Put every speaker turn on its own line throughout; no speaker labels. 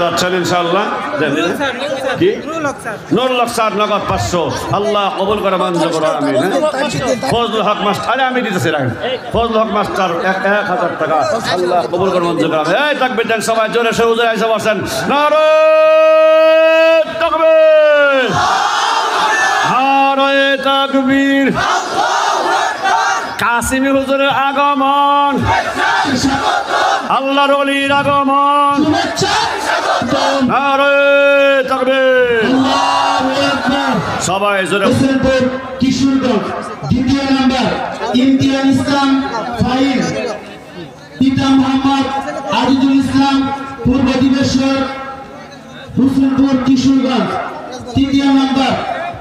আচ্ছা ইনশাআল্লাহ কি নুরুল হক স্যার নগদ 500 আল্লাহ কবুল করে মঞ্জুর করো আমিন ফজলুল হক মাস্টার আরে আমি দিতেছি রাখেন ফজলুল হক মাস্টার 1000 টাকা আল্লাহ কবুল করে মঞ্জুর করো এই তাকবীর দেন সবাই জোরে সৌজে আইসা বসেন নারে তাকবীর নারে তাকবীর কাসিমি হুজুরের আগমন আল্লাহর ওলির আগমন নারে তাকবীর সবাই জোরে
হোসেনপুর কিশোরগঞ্জ দ্বিতীয় নাম্বার ইমতিয়াজ ইসলাম ফাইল পিতা মোহাম্মদ আজিজুল ইসলাম পূর্ব দিবেশ্বর হোসেনপুর কিশোরগঞ্জ তৃতীয় নাম্বার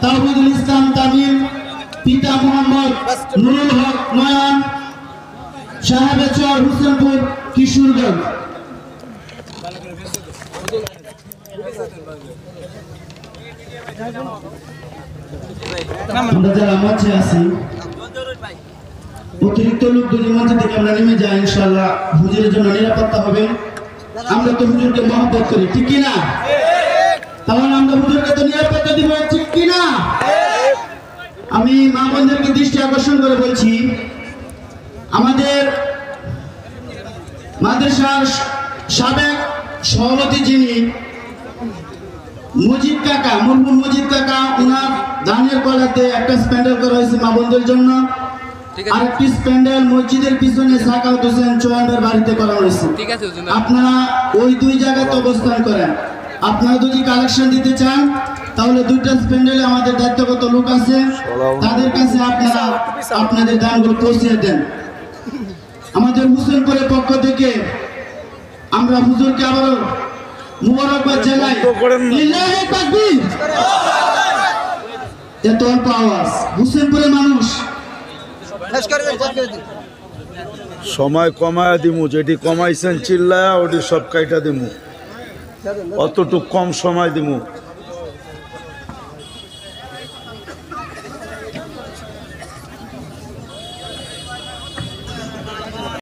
তাওহিদুল ইসলাম তামিম পিতা মোহাম্মদ নুরুল হক নয়ন সাহেবেচর হোসেনপুর কিশোরগঞ্জ আমরা যারা মঞ্চে আছি অতিরিক্ত লোক যদি মঞ্চ থেকে আমরা নেমে যাই ইনশাআল্লাহ হুজুরের জন্য নিরাপত্তা হবে। আমরা তো হুজুরকে মহব্বত করি ঠিক কিনা? তাহলে আমরা হুজুরকে তো নিরাপত্তা দিব ঠিক কিনা? আমি মা বোনদেরকে দৃষ্টি আকর্ষণ করে বলছি, আমাদের মাদ্রাসার সাবেক সভাপতি যিনি মজিদ কাকা, মরহুম মজিদ কাকা, ওনার ধানের কলাতে একটা স্প্যান্ডেল করা হয়েছে মা বোনদের জন্য, আর একটি স্প্যান্ডেল মসজিদের পিছনে সাকাউত হোসেন চৌহানের বাড়িতে করা হয়েছে। আপনারা ওই দুই জায়গাতে অবস্থান করেন। আপনারা যদি কালেকশন দিতে চান তাহলে দুইটা স্প্যান্ডেলে আমাদের দায়িত্বগত লোক আছে, তাদের কাছে আপনারা আপনাদের দানগুলো পৌঁছে দেন। আমাদের হোসেনপুরের পক্ষ থেকে আমরা হুজুরকে আবারও মুবারকবাদ জানাই। লিল্লাহি তাকবীর। এত অল্প আওয়াজ, হোসেনপুরের মানুষ
সময় কমায়া দিমু, যেটি কমাইছেন চিল্লায়া ওটি সব কাইটা দিমু, অতটুক কম সময় দিমু।